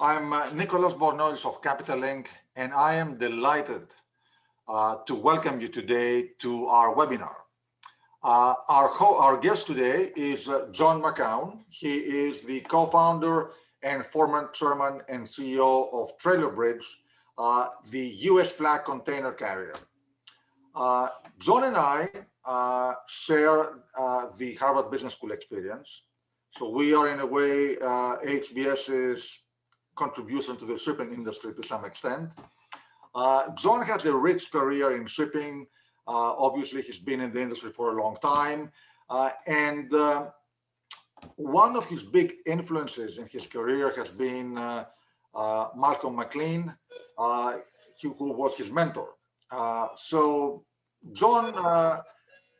I'm Nicholas Bornois of Capital Inc., and I am delighted to welcome you today to our webinar. Our guest today is John McCown. He is the co-founder and former chairman and CEO of TrailerBridge, the US flag container carrier. John and I share the Harvard Business School experience. So we are in a way HBS's contribution to the shipping industry to some extent. John has a rich career in shipping. Obviously, he's been in the industry for a long time. And one of his big influences in his career has been Malcom McCown, who was his mentor. So John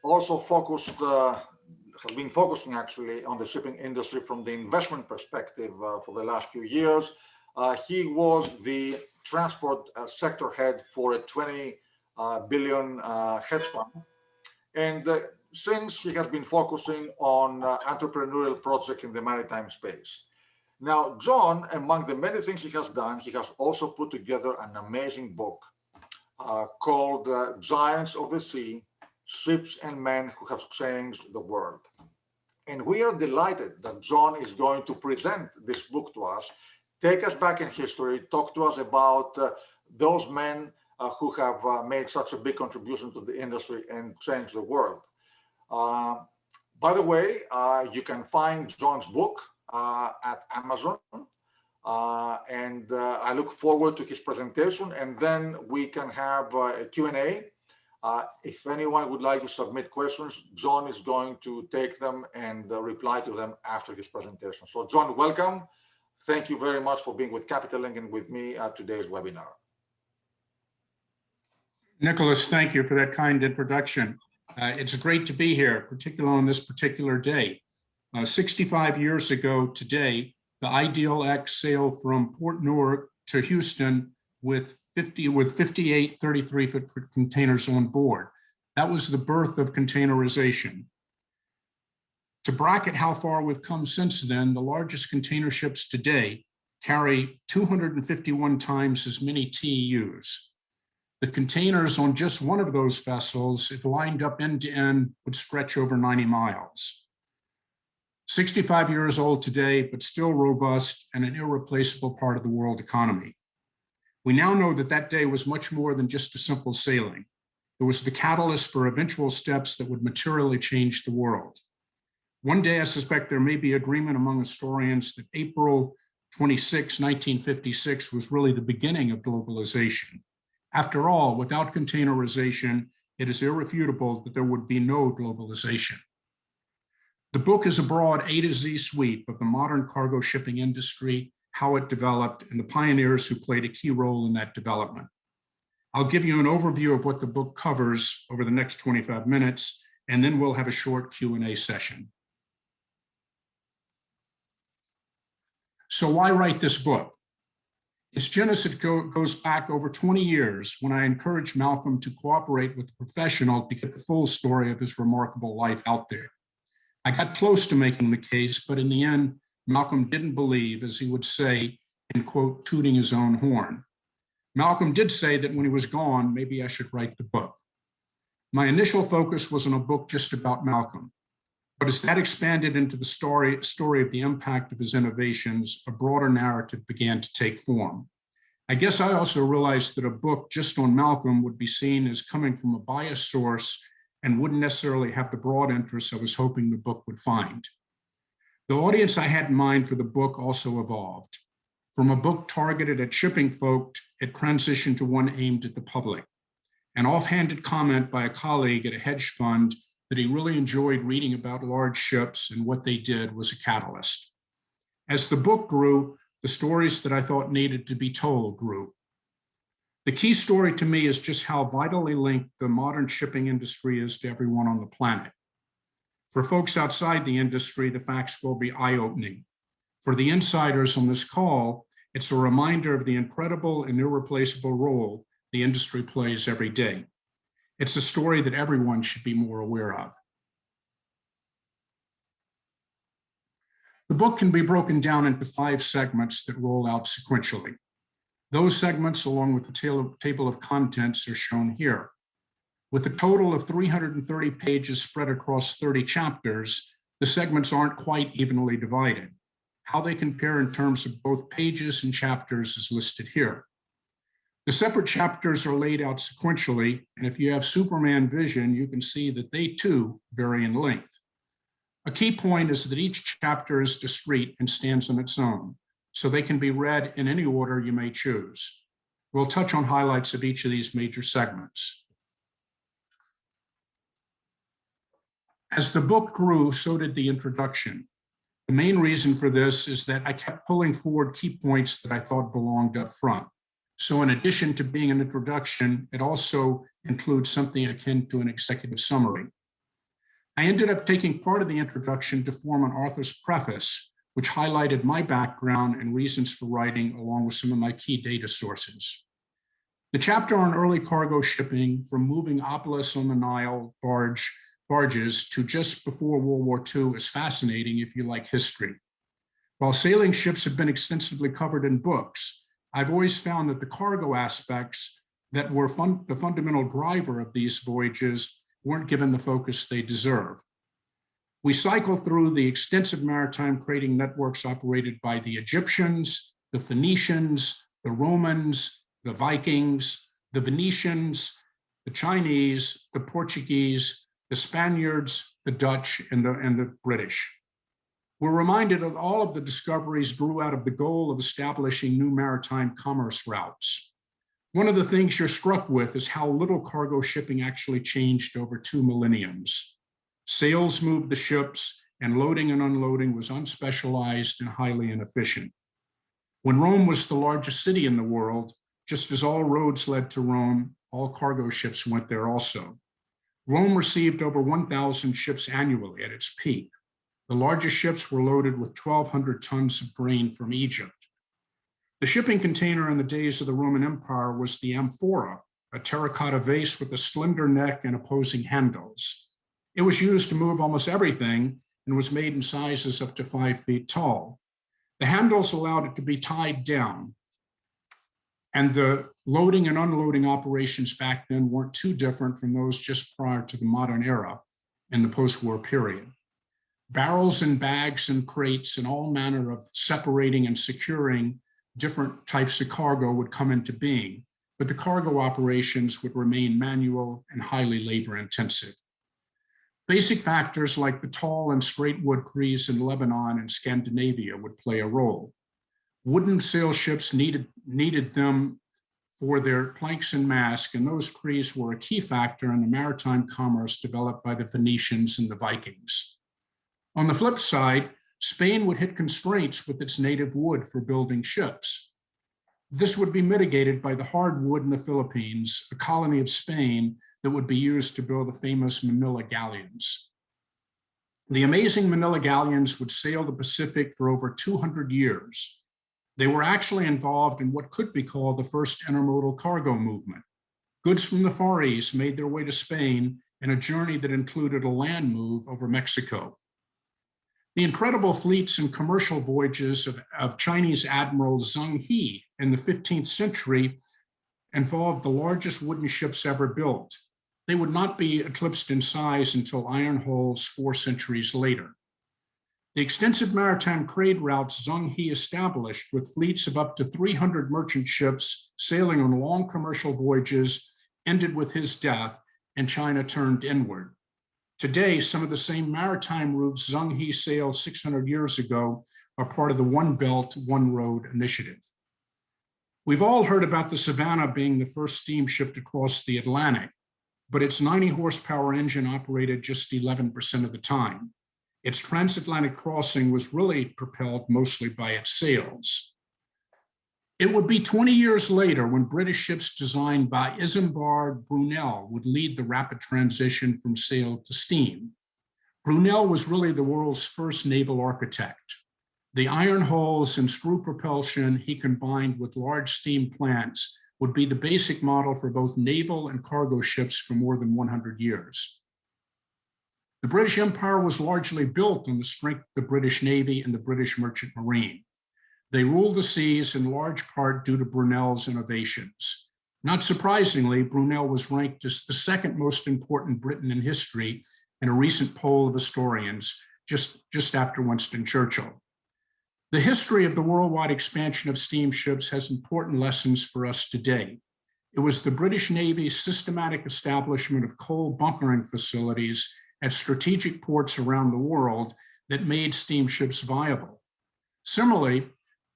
also has been focusing actually on the shipping industry from the investment perspective for the last few years. He was the transport sector head for a 20 billion hedge fund. And since he has been focusing on entrepreneurial projects in the maritime space. Now, John, among the many things he has done, he has also put together an amazing book called Giants of the Sea, Ships and Men Who Have Changed the World. And we are delighted that John is going to present this book to us, take us back in history, talk to us about those men who have made such a big contribution to the industry and changed the world. By the way, you can find John's book at Amazon. And I look forward to his presentation, and then we can have a Q&A. If anyone would like to submit questions, John is going to take them and reply to them after his presentation. So John, welcome. Thank you very much for being with Capital Link and with me at today's webinar. Nicholas, thank you for that kind introduction. It's great to be here, particularly on this particular day. 65 years ago today, the Ideal X sailed from Port Newark to Houston with 58 33-foot containers on board. That was the birth of containerization. To bracket how far we've come since then, the largest container ships today carry 251 times as many TEUs. The containers on just one of those vessels, if lined up end to end, would stretch over 90 miles. 65 years old today, but still robust and an irreplaceable part of the world economy. We now know that that day was much more than just a simple sailing. It was the catalyst for eventual steps that would materially change the world. One day, I suspect there may be agreement among historians that April 26, 1956 was really the beginning of globalization. After all, without containerization, it is irrefutable that there would be no globalization. The book is a broad A to Z sweep of the modern cargo shipping industry, how it developed, and the pioneers who played a key role in that development. I'll give you an overview of what the book covers over the next 25 minutes, and then we'll have a short Q&A session. So why write this book? Its genesis goes back over 20 years when I encouraged Malcom to cooperate with a professional to get the full story of his remarkable life out there. I got close to making the case, but in the end, Malcom didn't believe, as he would say, in quote, tooting his own horn. Malcom did say that when he was gone, maybe I should write the book. My initial focus was on a book just about Malcom, but as that expanded into the story of the impact of his innovations, a broader narrative began to take form. I guess I also realized that a book just on Malcom would be seen as coming from a biased source and wouldn't necessarily have the broad interests I was hoping the book would find. The audience I had in mind for the book also evolved. From a book targeted at shipping folk, it transitioned to one aimed at the public. An offhanded comment by a colleague at a hedge fund that he really enjoyed reading about large ships and what they did was a catalyst. As the book grew, the stories that I thought needed to be told grew. The key story to me is just how vitally linked the modern shipping industry is to everyone on the planet. For folks outside the industry, the facts will be eye-opening. For the insiders on this call, it's a reminder of the incredible and irreplaceable role the industry plays every day. It's a story that everyone should be more aware of. The book can be broken down into 5 segments that roll out sequentially. Those segments, along with the table of contents, are shown here. With a total of 330 pages spread across 30 chapters, the segments aren't quite evenly divided. How they compare in terms of both pages and chapters is listed here. The separate chapters are laid out sequentially, and if you have Superman vision, you can see that they too vary in length. A key point is that each chapter is discrete and stands on its own, so they can be read in any order you may choose. We'll touch on highlights of each of these major segments. As the book grew, so did the introduction. The main reason for this is that I kept pulling forward key points that I thought belonged up front. So in addition to being an introduction, it also includes something akin to an executive summary. I ended up taking part of the introduction to form an author's preface, which highlighted my background and reasons for writing, along with some of my key data sources. The chapter on early cargo shipping, from moving obelisks on the Nile barges to just before World War II, is fascinating if you like history. While sailing ships have been extensively covered in books, I've always found that the cargo aspects that were the fundamental driver of these voyages weren't given the focus they deserve. We cycle through the extensive maritime trading networks operated by the Egyptians, the Phoenicians, the Romans, the Vikings, the Venetians, the Chinese, the Portuguese, the Spaniards, the Dutch, and the British. We're reminded that all of the discoveries grew out of the goal of establishing new maritime commerce routes. One of the things you're struck with is how little cargo shipping actually changed over 2 millenniums. Sails moved the ships, and loading and unloading was unspecialized and highly inefficient. When Rome was the largest city in the world, just as all roads led to Rome, all cargo ships went there also. Rome received over 1,000 ships annually at its peak. The largest ships were loaded with 1,200 tons of grain from Egypt. The shipping container in the days of the Roman Empire was the amphora, a terracotta vase with a slender neck and opposing handles. It was used to move almost everything and was made in sizes up to 5 feet tall. The handles allowed it to be tied down, and the loading and unloading operations back then weren't too different from those just prior to the modern era in the post-war period. Barrels and bags and crates and all manner of separating and securing different types of cargo would come into being, but the cargo operations would remain manual and highly labor intensive. Basic factors like the tall and straight wood crees in Lebanon and Scandinavia would play a role. Wooden sail ships needed them for their planks and masts, and those crees were a key factor in the maritime commerce developed by the Phoenicians and the Vikings. On the flip side, Spain would hit constraints with its native wood for building ships. This would be mitigated by the hardwood in the Philippines, a colony of Spain that would be used to build the famous Manila galleons. The amazing Manila galleons would sail the Pacific for over 200 years. They were actually involved in what could be called the first intermodal cargo movement. Goods from the Far East made their way to Spain in a journey that included a land move over Mexico. The incredible fleets and commercial voyages of Chinese Admiral Zheng He in the 15th century involved the largest wooden ships ever built. They would not be eclipsed in size until iron hulls 4 centuries later. The extensive maritime trade routes Zheng He established, with fleets of up to 300 merchant ships sailing on long commercial voyages, ended with his death, and China turned inward. Today, some of the same maritime routes Zheng He sailed 600 years ago are part of the One Belt, One Road initiative. We've all heard about the Savannah being the first steamship to cross the Atlantic, but its 90 horsepower engine operated just 11% of the time. Its transatlantic crossing was really propelled mostly by its sails. It would be 20 years later when British ships designed by Isambard Brunel would lead the rapid transition from sail to steam. Brunel was really the world's first naval architect. The iron hulls and screw propulsion he combined with large steam plants would be the basic model for both naval and cargo ships for more than 100 years. The British Empire was largely built on the strength of the British Navy and the British Merchant Marine. They ruled the seas in large part due to Brunel's innovations. Not surprisingly, Brunel was ranked as the second most important Briton in history in a recent poll of historians, just after Winston Churchill. The history of the worldwide expansion of steamships has important lessons for us today. It was the British Navy's systematic establishment of coal bunkering facilities at strategic ports around the world that made steamships viable. Similarly,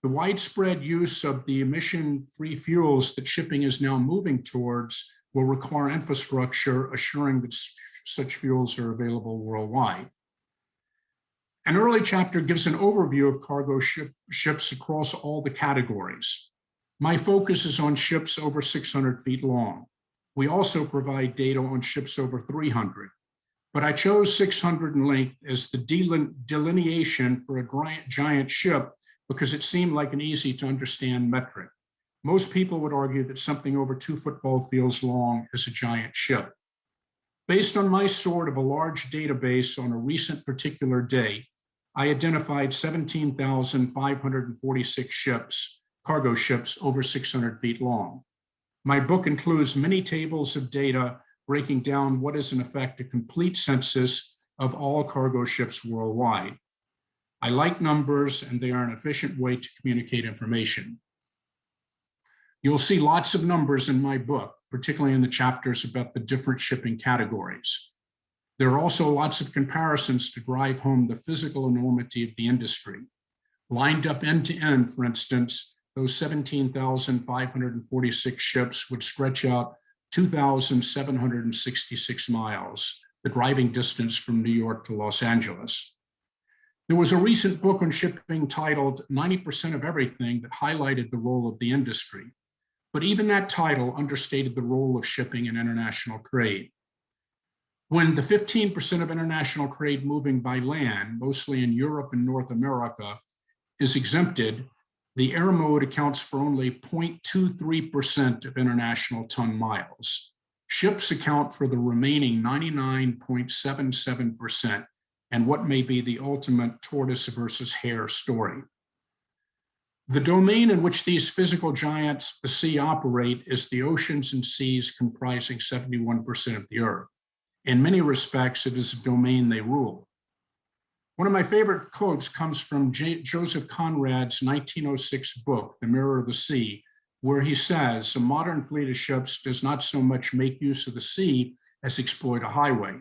the widespread use of the emission-free fuels that shipping is now moving towards will require infrastructure assuring that such fuels are available worldwide. An early chapter gives an overview of cargo ships across all the categories. My focus is on ships over 600 feet long. We also provide data on ships over 300, but I chose 600 in length as the delineation for a giant ship because it seemed like an easy to understand metric. Most people would argue that something over 2 football fields long is a giant ship. Based on my sort of a large database on a recent particular day, I identified 17,546 ships, cargo ships over 600 feet long. My book includes many tables of data breaking down what is in effect a complete census of all cargo ships worldwide. I like numbers, and they are an efficient way to communicate information. You'll see lots of numbers in my book, particularly in the chapters about the different shipping categories. There are also lots of comparisons to drive home the physical enormity of the industry. Lined up end to end, for instance, those 17,546 ships would stretch out 2,766 miles, the driving distance from New York to Los Angeles. There was a recent book on shipping titled 90% of Everything that highlighted the role of the industry. But even that title understated the role of shipping in international trade. When the 15% of international trade moving by land, mostly in Europe and North America, is exempted, the air mode accounts for only 0.23% of international ton miles. Ships account for the remaining 99.77%, and what may be the ultimate tortoise versus hare story. The domain in which these physical giants of the sea operate is the oceans and seas comprising 71% of the earth. In many respects, it is a domain they rule. One of my favorite quotes comes from Joseph Conrad's 1906 book, The Mirror of the Sea, where he says, a modern fleet of ships does not so much make use of the sea as exploit a highway.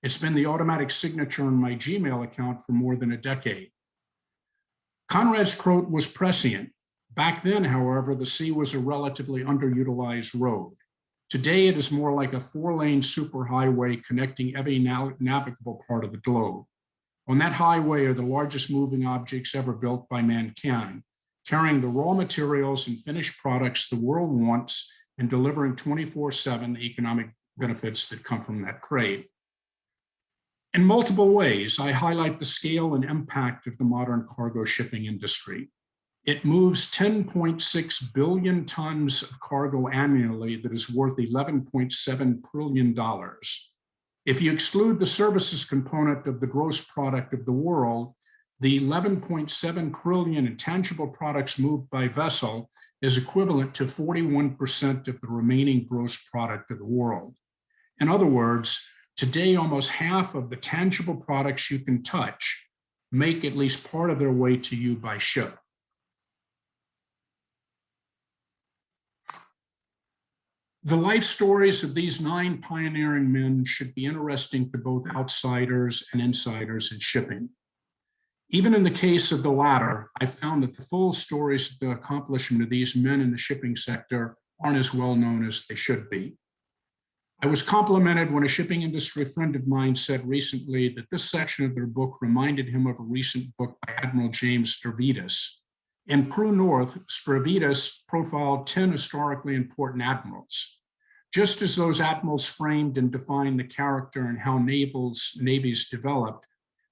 It's been the automatic signature on my Gmail account for more than a decade. Conrad's quote was prescient. Back then, however, the sea was a relatively underutilized road. Today, it is more like a 4-lane superhighway connecting every navigable part of the globe. On that highway are the largest moving objects ever built by mankind, carrying the raw materials and finished products the world wants and delivering 24/7 economic benefits that come from that trade. In multiple ways, I highlight the scale and impact of the modern cargo shipping industry. It moves 10.6 billion tons of cargo annually that is worth $11.7 trillion. If you exclude the services component of the gross product of the world, the 11.7 trillion in tangible products moved by vessel is equivalent to 41% of the remaining gross product of the world. In other words, today, almost half of the tangible products you can touch make at least part of their way to you by ship. The life stories of these 9 pioneering men should be interesting to both outsiders and insiders in shipping. Even in the case of the latter, I found that the full stories of the accomplishment of these men in the shipping sector aren't as well known as they should be. I was complimented when a shipping industry friend of mine said recently that this section of their book reminded him of a recent book by Admiral James Stavridis. In True North, Stavridis profiled 10 historically important admirals. Just as those admirals framed and defined the character and how navies developed,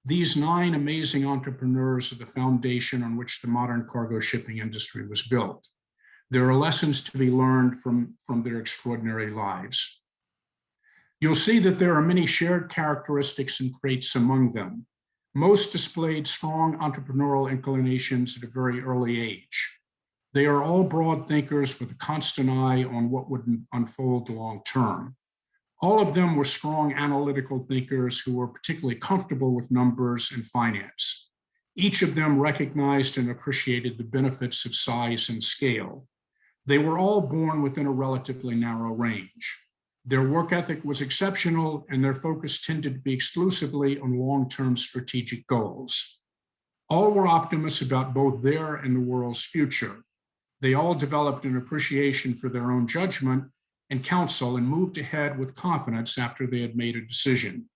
these 9 amazing entrepreneurs are the foundation on which the modern cargo shipping industry was built. There are lessons to be learned from their extraordinary lives. You'll see that there are many shared characteristics and traits among them. Most displayed strong entrepreneurial inclinations at a very early age. They are all broad thinkers with a constant eye on what would unfold long term. All of them were strong analytical thinkers who were particularly comfortable with numbers and finance. Each of them recognized and appreciated the benefits of size and scale. They were all born within a relatively narrow range. Their work ethic was exceptional, and their focus tended to be exclusively on long-term strategic goals. All were optimists about both their and the world's future. They all developed an appreciation for their own judgment and counsel and moved ahead with confidence after they had made a decision.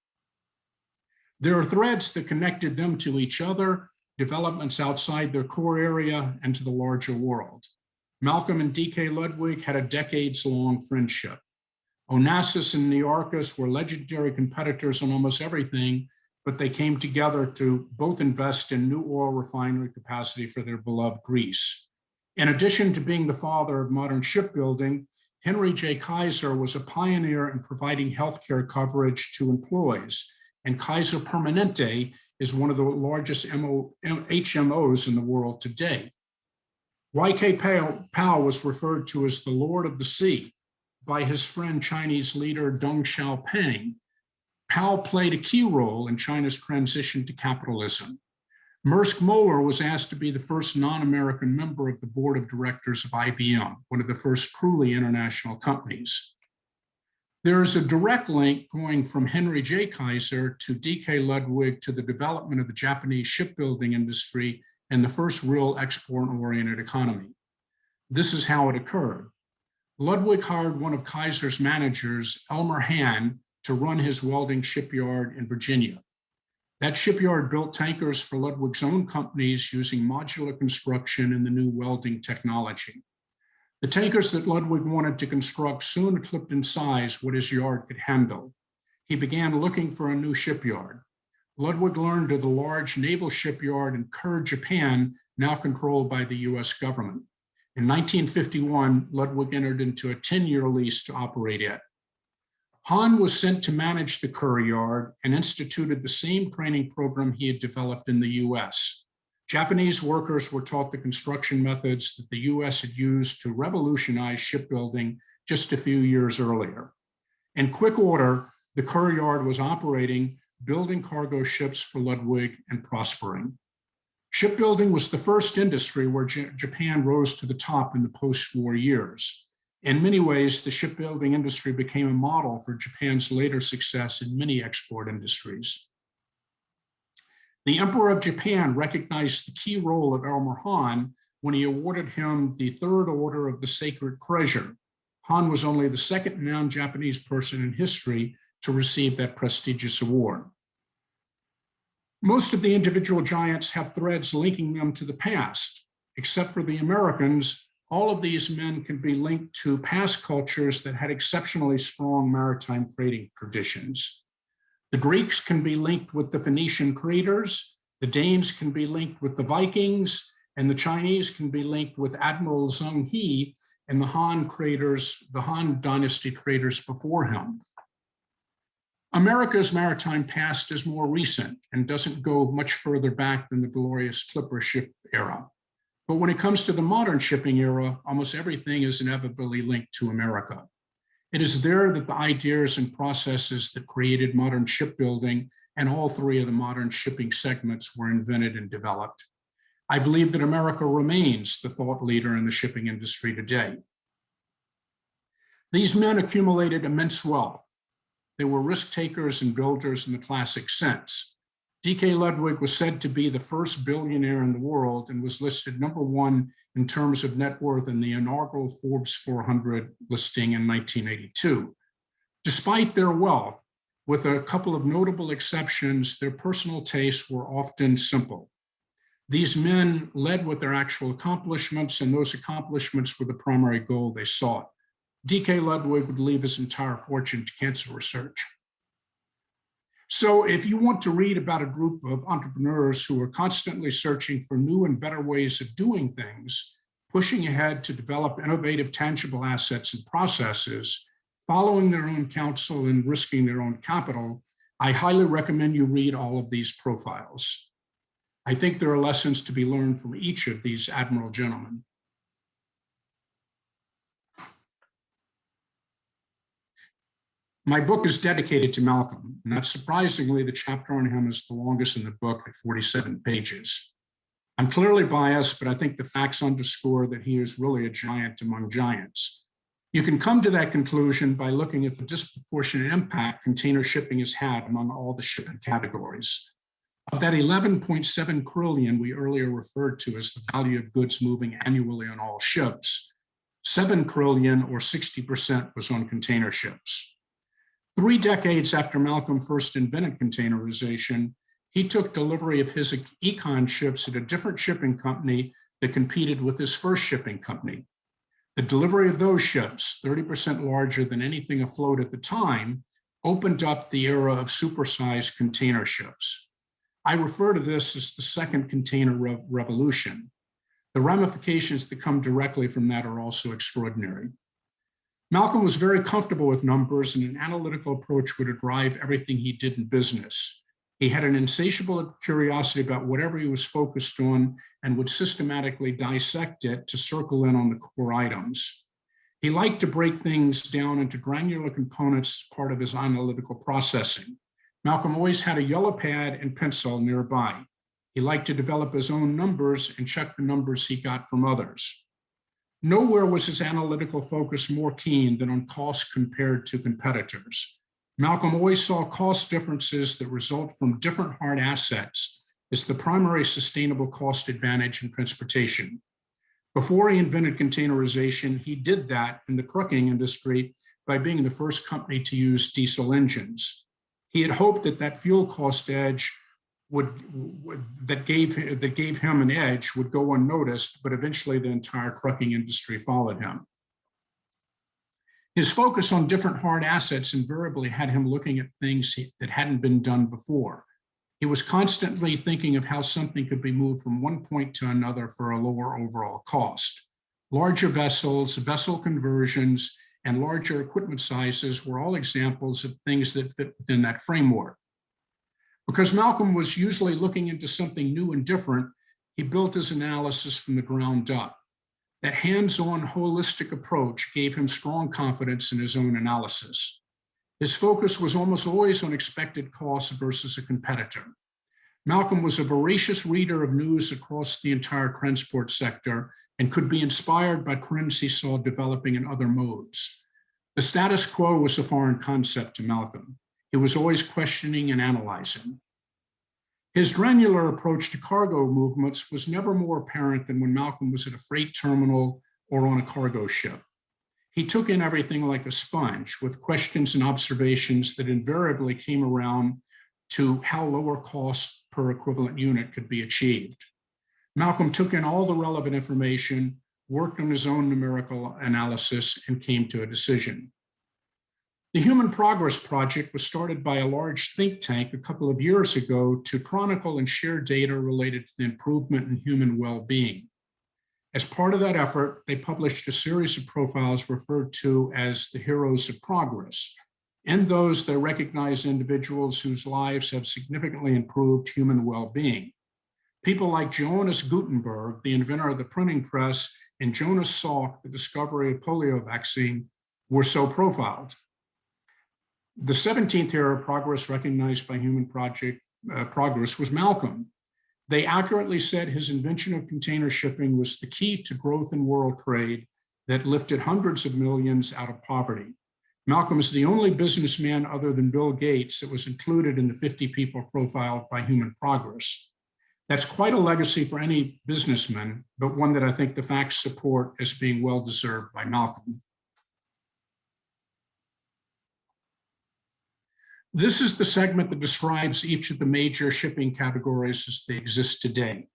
There are threads that connected them to each other, developments outside their core area, and to the larger world. Malcom and D.K. Ludwig had a decades-long friendship. Onassis and Nearchus were legendary competitors on almost everything, but they came together to both invest in new oil refinery capacity for their beloved Greece. In addition to being the father of modern shipbuilding, Henry J. Kaiser was a pioneer in providing healthcare coverage to employees, and Kaiser Permanente is one of the largest HMOs in the world today. Y.K. Pao was referred to as the Lord of the Sea by his friend Chinese leader Deng Xiaoping. Pao played a key role in China's transition to capitalism. Maersk Moller was asked to be the first non-American member of the board of directors of IBM, one of the first truly international companies. There is a direct link going from Henry J. Kaiser to D.K. Ludwig to the development of the Japanese shipbuilding industry and the first real export-oriented economy. This is how it occurred. Ludwig hired one of Kaiser's managers, Elmer Hahn, to run his welding shipyard in Virginia. That shipyard built tankers for Ludwig's own companies using modular construction and the new welding technology. The tankers that Ludwig wanted to construct soon eclipsed in size what his yard could handle. He began looking for a new shipyard. Ludwig learned of the large naval shipyard in Kure, Japan, now controlled by the US government. In 1951, Ludwig entered into a 10-year lease to operate it. Hahn was sent to manage the Kure yard and instituted the same training program he had developed in the US. Japanese workers were taught the construction methods that the US had used to revolutionize shipbuilding just a few years earlier. In quick order, the Kure yard was operating, building cargo ships for Ludwig and prospering. Shipbuilding was the first industry where Japan rose to the top in the post-war years. In many ways, the shipbuilding industry became a model for Japan's later success in many export industries. The Emperor of Japan recognized the key role of Elmer Hahn when he awarded him the Third Order of the Sacred Treasure. Hahn was only the second non-Japanese person in history to receive that prestigious award. Most of the individual giants have threads linking them to the past. Except for the Americans, all of these men can be linked to past cultures that had exceptionally strong maritime trading traditions. The Greeks can be linked with the Phoenician traders, the Danes can be linked with the Vikings, and the Chinese can be linked with Admiral Zheng He and the Han Dynasty traders before him. America's maritime past is more recent and doesn't go much further back than the glorious clipper ship era. But when it comes to the modern shipping era, almost everything is inevitably linked to America. It is there that the ideas and processes that created modern shipbuilding and all three of the modern shipping segments were invented and developed. I believe that America remains the thought leader in the shipping industry today. These men accumulated immense wealth. They were risk takers and builders in the classic sense. D.K. Ludwig was said to be the first billionaire in the world and was listed #1 in terms of net worth in the inaugural Forbes 400 listing in 1982. Despite their wealth, with a couple of notable exceptions, their personal tastes were often simple. These men led with their actual accomplishments, and those accomplishments were the primary goal they sought. D.K. Ludwig would leave his entire fortune to cancer research. So if you want to read about a group of entrepreneurs who are constantly searching for new and better ways of doing things, pushing ahead to develop innovative, tangible assets and processes, following their own counsel and risking their own capital, I highly recommend you read all of these profiles. I think there are lessons to be learned from each of these admiral gentlemen. My book is dedicated to Malcom. Not surprisingly, the chapter on him is the longest in the book at 47 pages. I'm clearly biased, but I think the facts underscore that he is really a giant among giants. You can come to that conclusion by looking at the disproportionate impact container shipping has had among all the shipping categories. Of that 11.7 trillion we earlier referred to as the value of goods moving annually on all ships, 7 trillion or 60% was on container ships. 3 decades after Malcom first invented containerization, he took delivery of his econ ships at a different shipping company that competed with his first shipping company. The delivery of those ships, 30% larger than anything afloat at the time, opened up the era of supersized container ships. I refer to this as the second container revolution. The ramifications that come directly from that are also extraordinary. Malcom was very comfortable with numbers, and an analytical approach would drive everything he did in business. He had an insatiable curiosity about whatever he was focused on and would systematically dissect it to circle in on the core items. He liked to break things down into granular components as part of his analytical processing. Malcom always had a yellow pad and pencil nearby. He liked to develop his own numbers and check the numbers he got from others. Nowhere was his analytical focus more keen than on cost compared to competitors. Malcom always saw cost differences that result from different hard assets as the primary sustainable cost advantage in transportation. Before he invented containerization, he did that in the trucking industry by being the first company to use diesel engines. He had hoped that that fuel cost edge that gave him an edge would go unnoticed, but eventually the entire trucking industry followed him. His focus on different hard assets invariably had him looking at things that hadn't been done before. He was constantly thinking of how something could be moved from one point to another for a lower overall cost. Larger vessels, vessel conversions, and larger equipment sizes were all examples of things that fit within that framework. Because Malcom was usually looking into something new and different, he built his analysis from the ground up. That hands-on, holistic approach gave him strong confidence in his own analysis. His focus was almost always on expected costs versus a competitor. Malcom was a voracious reader of news across the entire transport sector and could be inspired by trends he saw developing in other modes. The status quo was a foreign concept to Malcom. He was always questioning and analyzing. His granular approach to cargo movements was never more apparent than when Malcom was at a freight terminal or on a cargo ship. He took in everything like a sponge, with questions and observations that invariably came around to how lower cost per equivalent unit could be achieved. Malcom took in all the relevant information, worked on his own numerical analysis, and came to a decision. The Human Progress Project was started by a large think tank a couple of years ago to chronicle and share data related to the improvement in human well-being. As part of that effort, they published a series of profiles referred to as the Heroes of Progress. In those, they recognize individuals whose lives have significantly improved human well-being. People like Johannes Gutenberg, the inventor of the printing press, and Jonas Salk, the discoverer of polio vaccine, were so profiled. The 17th era of progress recognized by Human Progress was Malcom. They accurately said his invention of container shipping was the key to growth in world trade that lifted hundreds of millions out of poverty. Malcom is the only businessman other than Bill Gates that was included in the 50 people profiled by Human Progress. That's quite a legacy for any businessman, but one that I think the facts support as being well-deserved by Malcom. This is the segment that describes each of the major shipping categories as they exist today.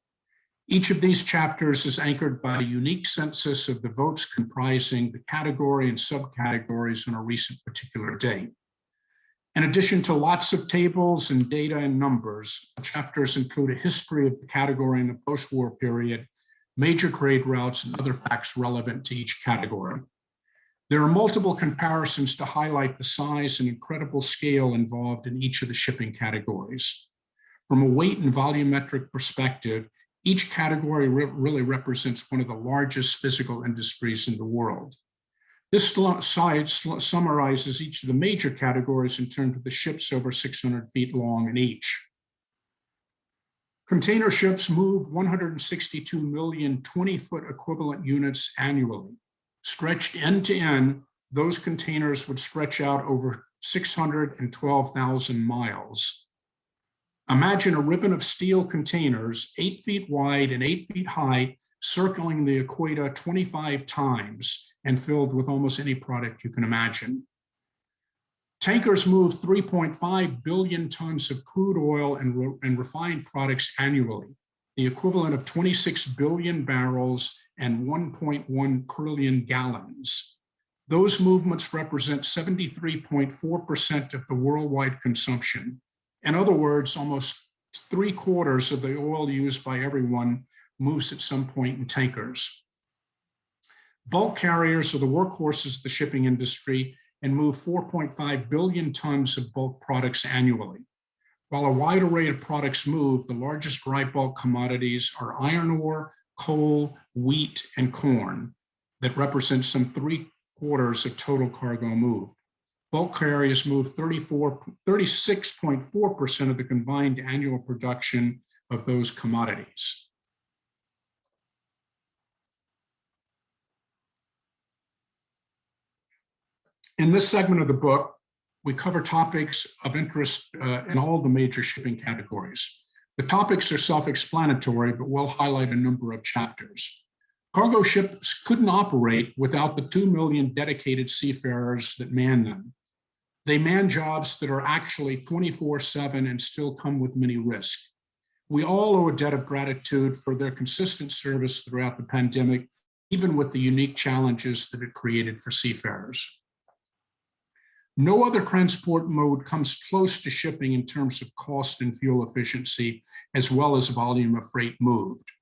Each of these chapters is anchored by a unique census of the votes comprising the category and subcategories on a recent particular date. In addition to lots of tables and data and numbers, the chapters include a history of the category in the post-war period, major trade routes, and other facts relevant to each category. There are multiple comparisons to highlight the size and incredible scale involved in each of the shipping categories. From a weight and volumetric perspective, each category really represents one of the largest physical industries in the world. This slide summarizes each of the major categories in terms of the ships over 600 feet long in each. Container ships move 162 million 20-foot equivalent units annually. Stretched end to end, those containers would stretch out over 612,000 miles. Imagine a ribbon of steel containers 8 feet wide and 8 feet high, circling the equator 25 times and filled with almost any product you can imagine. Tankers move 3.5 billion tons of crude oil and refined products annually, the equivalent of 26 billion barrels and 1.1 trillion gallons. Those movements represent 73.4% of the worldwide consumption. In other words, almost 3/4 of the oil used by everyone moves at some point in tankers. Bulk carriers are the workhorses of the shipping industry and move 4.5 billion tons of bulk products annually. While a wide array of products move, the largest dry bulk commodities are iron ore, coal, wheat, and corn that represent some 3/4 of total cargo moved. Bulk carriers move 36.4% of the combined annual production of those commodities. In this segment of the book, we cover topics of interest in all the major shipping categories. The topics are self-explanatory, but we'll highlight a number of chapters. Cargo ships couldn't operate without the 2 million dedicated seafarers that man them. They man jobs that are actually 24/7 and still come with many risks. We all owe a debt of gratitude for their consistent service throughout the pandemic, even with the unique challenges that it created for seafarers. No other transport mode comes close to shipping in terms of cost and fuel efficiency, as well as volume of freight moved.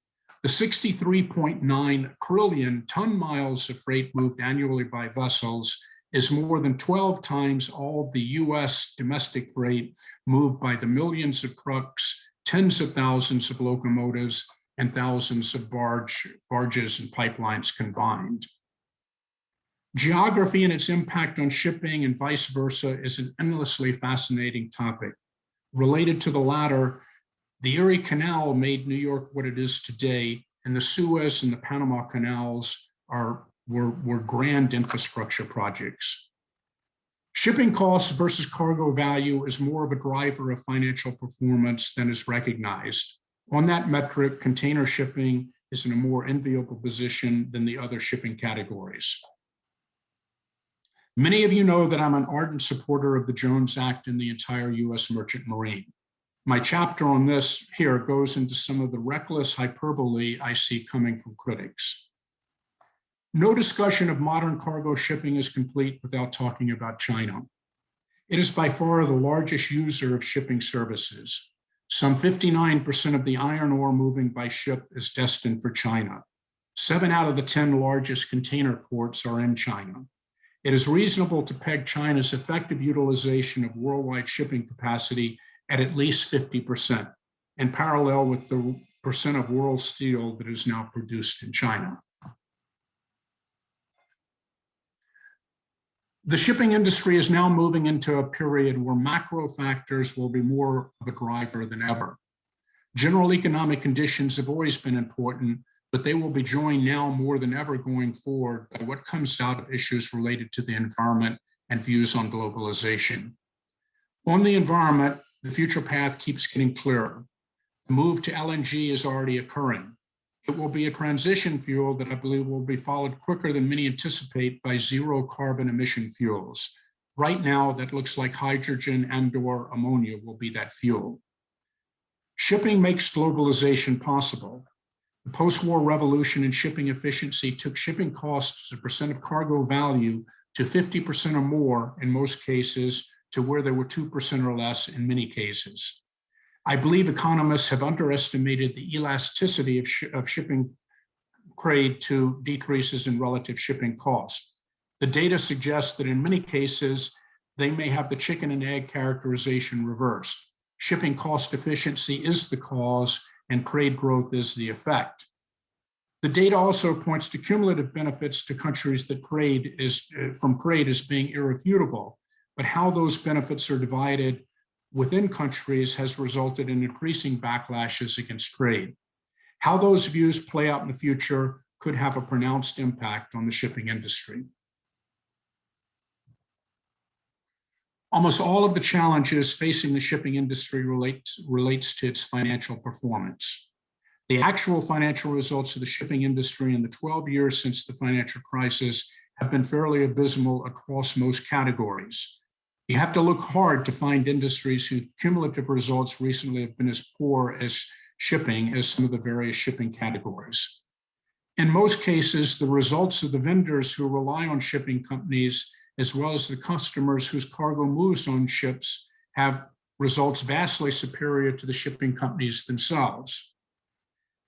The 63.9 trillion ton miles of freight moved annually by vessels is more than 12 times all of the US domestic freight moved by the millions of trucks, tens of thousands of locomotives, and thousands of barges and pipelines combined. Geography and its impact on shipping and vice versa is an endlessly fascinating topic. Related to the latter, the Erie Canal made New York what it is today, and the Suez and the Panama Canals were grand infrastructure projects. Shipping costs versus cargo value is more of a driver of financial performance than is recognized. On that metric, container shipping is in a more enviable position than the other shipping categories. Many of you know that I'm an ardent supporter of the Jones Act and the entire US Merchant Marine. My chapter on this here goes into some of the reckless hyperbole I see coming from critics. No discussion of modern cargo shipping is complete without talking about China. It is by far the largest user of shipping services. Some 59% of the iron ore moving by ship is destined for China. 7 out of the 10 largest container ports are in China. It is reasonable to peg China's effective utilization of worldwide shipping capacity at least 50%, in parallel with the percent of world steel that is now produced in China. The shipping industry is now moving into a period where macro factors will be more of a driver than ever. General economic conditions have always been important, but they will be joined now more than ever going forward by what comes out of issues related to the environment and views on globalization. On the environment, the future path keeps getting clearer. The move to LNG is already occurring. It will be a transition fuel that I believe will be followed quicker than many anticipate by zero carbon emission fuels. Right now, that looks like hydrogen and/or ammonia will be that fuel. Shipping makes globalization possible. The post-war revolution in shipping efficiency took shipping costs as a percent of cargo value to 50% or more in most cases, to where they were 2% or less in many cases. I believe economists have underestimated the elasticity of shipping trade to decreases in relative shipping costs. The data suggests that in many cases, they may have the chicken and egg characterization reversed. Shipping cost efficiency is the cause and trade growth is the effect. The data also points to cumulative benefits to countries that from trade as being irrefutable, but how those benefits are divided within countries has resulted in increasing backlashes against trade. How those views play out in the future could have a pronounced impact on the shipping industry. Almost all of the challenges facing the shipping industry relates to its financial performance. The actual financial results of the shipping industry in the 12 years since the financial crisis have been fairly abysmal across most categories. You have to look hard to find industries whose cumulative results recently have been as poor as shipping as some of the various shipping categories. In most cases, the results of the vendors who rely on shipping companies, as well as the customers whose cargo moves on ships, have results vastly superior to the shipping companies themselves.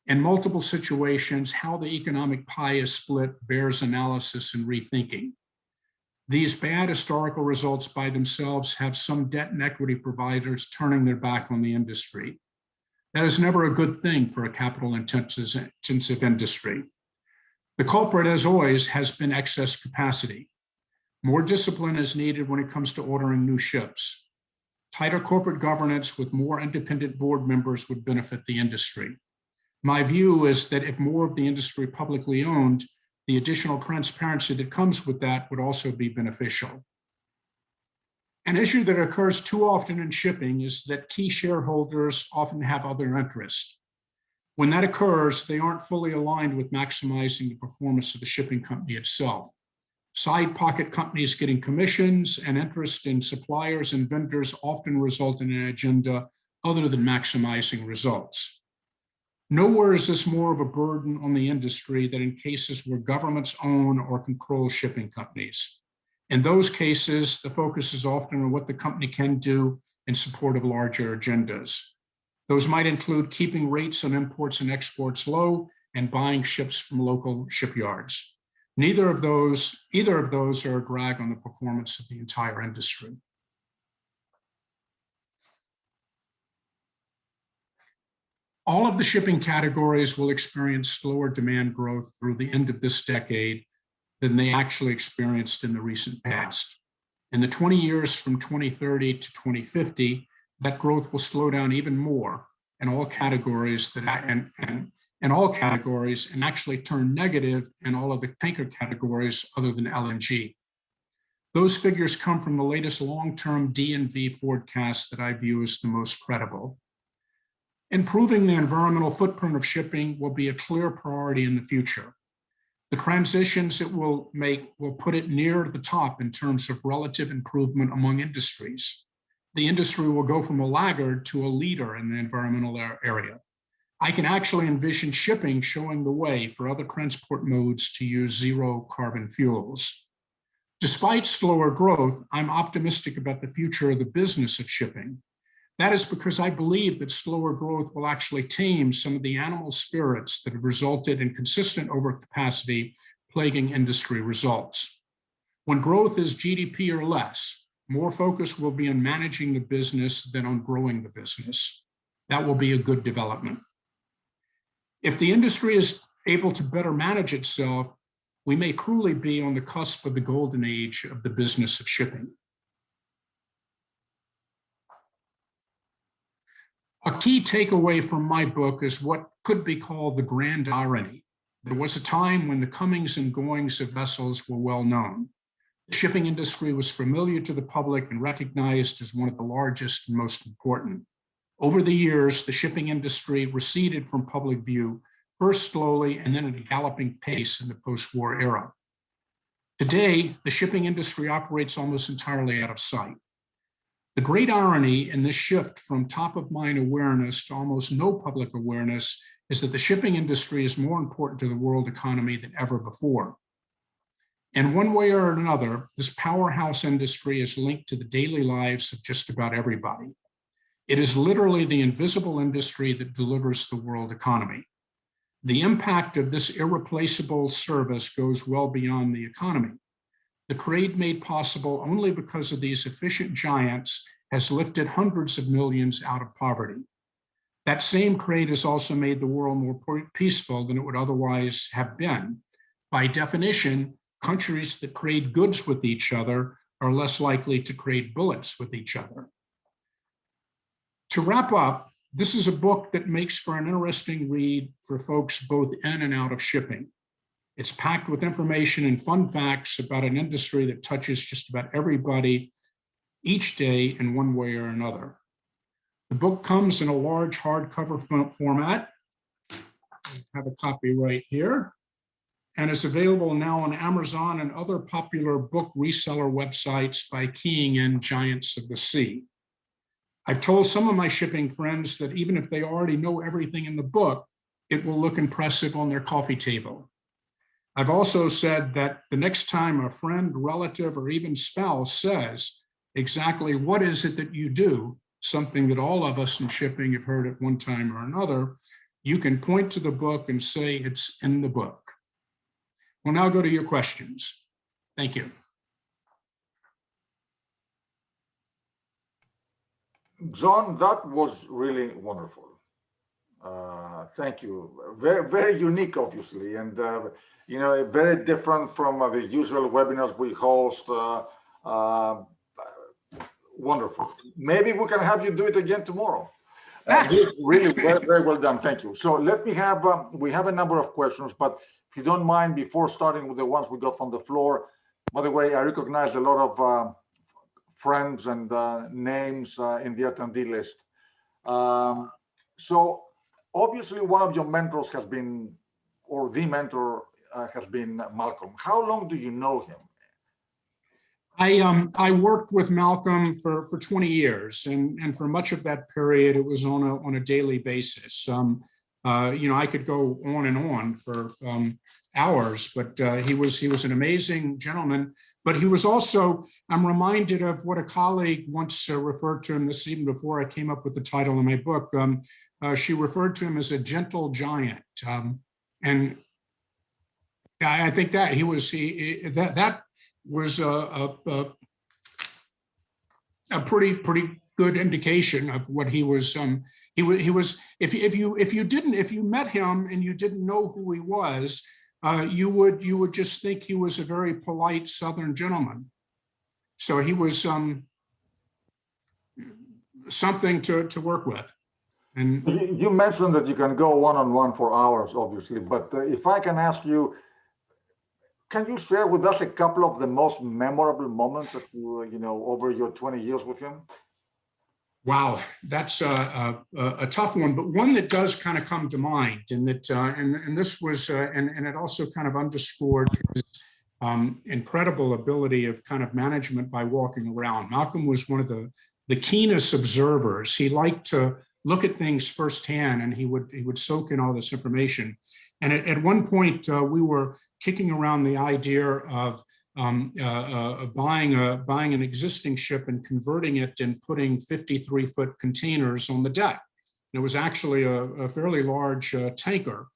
In multiple situations, how the economic pie is split bears analysis and rethinking. These bad historical results by themselves have some debt and equity providers turning their back on the industry. That is never a good thing for a capital-intensive industry. The culprit, as always, has been excess capacity. More discipline is needed when it comes to ordering new ships. Tighter corporate governance with more independent board members would benefit the industry. My view is that if more of the industry publicly owned, the additional transparency that comes with that would also be beneficial. An issue that occurs too often in shipping is that key shareholders often have other interests. When that occurs, they aren't fully aligned with maximizing the performance of the shipping company itself. Side pocket companies getting commissions and interest in suppliers and vendors often result in an agenda other than maximizing results. Nowhere is this more of a burden on the industry than in cases where governments own or control shipping companies. In those cases, the focus is often on what the company can do in support of larger agendas. Those might include keeping rates on imports and exports low and buying ships from local shipyards. Either of those are a drag on the performance of the entire industry. All of the shipping categories will experience slower demand growth through the end of this decade than they actually experienced in the recent past. In the 20 years from 2030 to 2050, that growth will slow down even more in all categories and actually turn negative in all of the tanker categories other than LNG. Those figures come from the latest long-term DNV forecast that I view as the most credible. Improving the environmental footprint of shipping will be a clear priority in the future. The transitions it will make will put it near the top in terms of relative improvement among industries. The industry will go from a laggard to a leader in the environmental area. I can actually envision shipping showing the way for other transport modes to use zero carbon fuels. Despite slower growth, I'm optimistic about the future of the business of shipping. That is because I believe that slower growth will actually tame some of the animal spirits that have resulted in consistent overcapacity plaguing industry results. When growth is GDP or less, more focus will be on managing the business than on growing the business. That will be a good development. If the industry is able to better manage itself, we may truly be on the cusp of the golden age of the business of shipping. A key takeaway from my book is what could be called the grand irony. There was a time when the comings and goings of vessels were well known. The shipping industry was familiar to the public and recognized as one of the largest and most important. Over the years, the shipping industry receded from public view, first slowly and then at a galloping pace in the post-war era. Today, the shipping industry operates almost entirely out of sight. The great irony in this shift from top-of-mind awareness to almost no public awareness is that the shipping industry is more important to the world economy than ever before. In one way or another, this powerhouse industry is linked to the daily lives of just about everybody. It is literally the invisible industry that delivers the world economy. The impact of this irreplaceable service goes well beyond the economy. The trade made possible only because of these efficient giants has lifted hundreds of millions out of poverty. That same trade has also made the world more peaceful than it would otherwise have been. By definition, countries that trade goods with each other are less likely to trade bullets with each other. To wrap up, this is a book that makes for an interesting read for folks both in and out of shipping. It's packed with information and fun facts about an industry that touches just about everybody each day in one way or another. The book comes in a large hardcover format. I have a copy right here, and is available now on Amazon and other popular book reseller websites by keying in Giants of the Sea. I've told some of my shipping friends that even if they already know everything in the book, it will look impressive on their coffee table. I've also said that the next time a friend, relative, or even spouse says, exactly what is it that you do, something that all of us in shipping have heard at one time or another, you can point to the book and say it's in the book. We'll now go to your questions. Thank you. John, that was really wonderful. Thank you. Very, very unique, obviously, and you know, very different from the usual webinars we host. Wonderful. Maybe we can have you do it again tomorrow. Really, very, very well done. Thank you. So let me have, we have a number of questions, but if you don't mind, before starting with the ones we got from the floor, by the way, I recognize a lot of friends and names in the attendee list. So obviously one of your mentors has been, or the mentor has been Malcom. How long do you know him? I worked with Malcom for 20 years, and for much of that period, it was on a daily basis. You know, I could go on and on for hours, but he was an amazing gentleman. But he was also, I'm reminded of what a colleague once referred to him, this even before I came up with the title of my book. She referred to him as a gentle giant, and I think that that was a pretty good indication of what he was. He was. If you met him and you didn't know who he was, you would just think he was a very polite Southern gentleman. So he was something to work with. And you mentioned that you can go one-on-one for hours, obviously, but if I can ask you, can you share with us a couple of the most memorable moments that you know, over your 20 years with him? Wow, that's a tough one, but one that does kind of come to mind, and that and this was and it also kind of underscored his incredible ability of kind of management by walking around. Malcom was one of the keenest observers. He liked to look at things firsthand, and he would soak in all this information. And at one point, we were kicking around the idea of buying an existing ship and converting it and putting 53-foot containers on the deck. It was actually a fairly large tanker.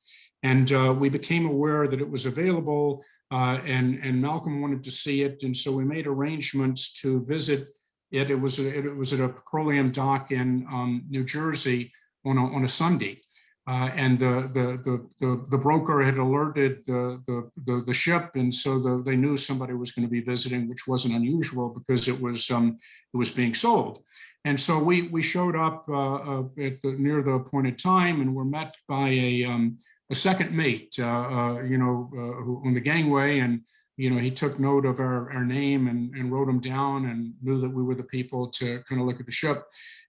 And we became aware that it was available, and Malcom wanted to see it. And so we made arrangements to visit it. It was at a petroleum dock in New Jersey on a Sunday. And the broker had alerted the ship, and so they knew somebody was going to be visiting, which wasn't unusual because it was being sold. And so we showed up near the appointed time, and were met by a second mate, you know, on the gangway, and you know, he took note of our name and wrote them down, and knew that we were the people to kind of look at the ship.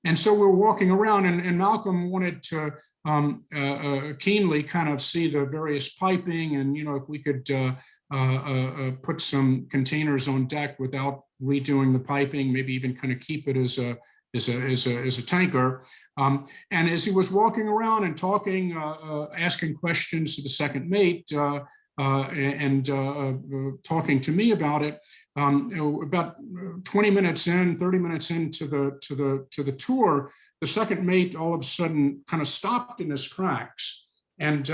And so we're walking around, and Malcom wanted to keenly kind of see the various piping, and you know, if we could put some containers on deck without redoing the piping, maybe even kind of keep it as a tanker. And as he was walking around and talking, asking questions to the second mate, and talking to me about it, about 20 minutes in, 30 minutes into the tour, the second mate all of a sudden kind of stopped in his tracks and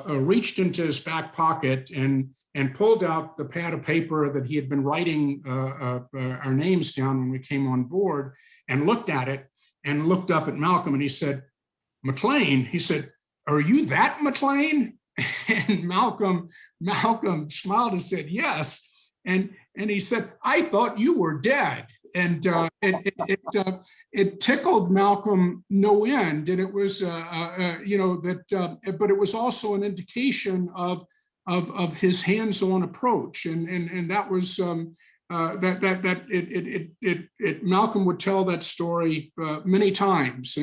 reached into his back pocket and and pulled out the pad of paper that he had been writing our names down when we came on board, and looked at it and looked up at Malcolm, and he said, "McLean," he said, "are you that McLean?" And Malcolm smiled and said, "Yes." And he said, "I thought you were dead." And it tickled Malcolm no end. And it was, but it was also an indication of his hands-on approach. And that was, Malcolm would tell that story many times.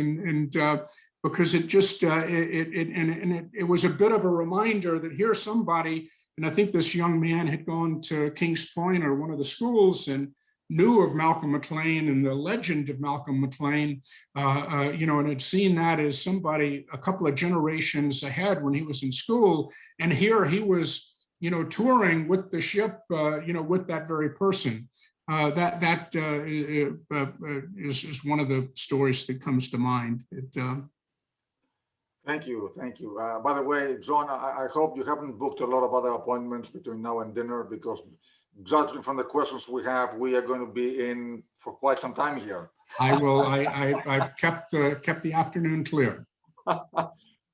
Because it just, it was a bit of a reminder that here's somebody, and I think this young man had gone to Kings Point or one of the schools and knew of Malcolm McLean and the legend of Malcolm McLean, and had seen that as somebody a couple of generations ahead when he was in school. And here he was, touring with the ship, with that very person. That is one of the stories that comes to mind. Thank you. By the way, John, I hope you haven't booked a lot of other appointments between now and dinner, because judging from the questions we have, we are going to be in for quite some time here. I will. I've kept the afternoon clear.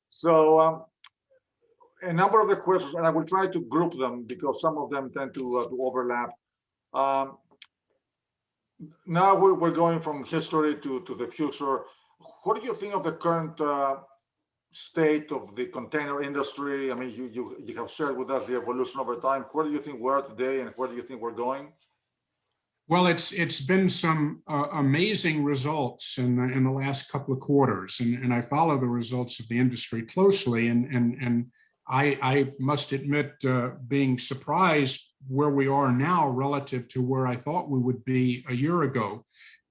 So a number of the questions, and I will try to group them because some of them tend to overlap. Now we're going from history to the future. What do you think of the current state of the container industry? I mean, you have shared with us the evolution over time. Where do you think we are today, and where do you think we're going? Well, it's been some amazing results in the last couple of quarters, and I follow the results of the industry closely, and I must admit being surprised where we are now relative to where I thought we would be a year ago.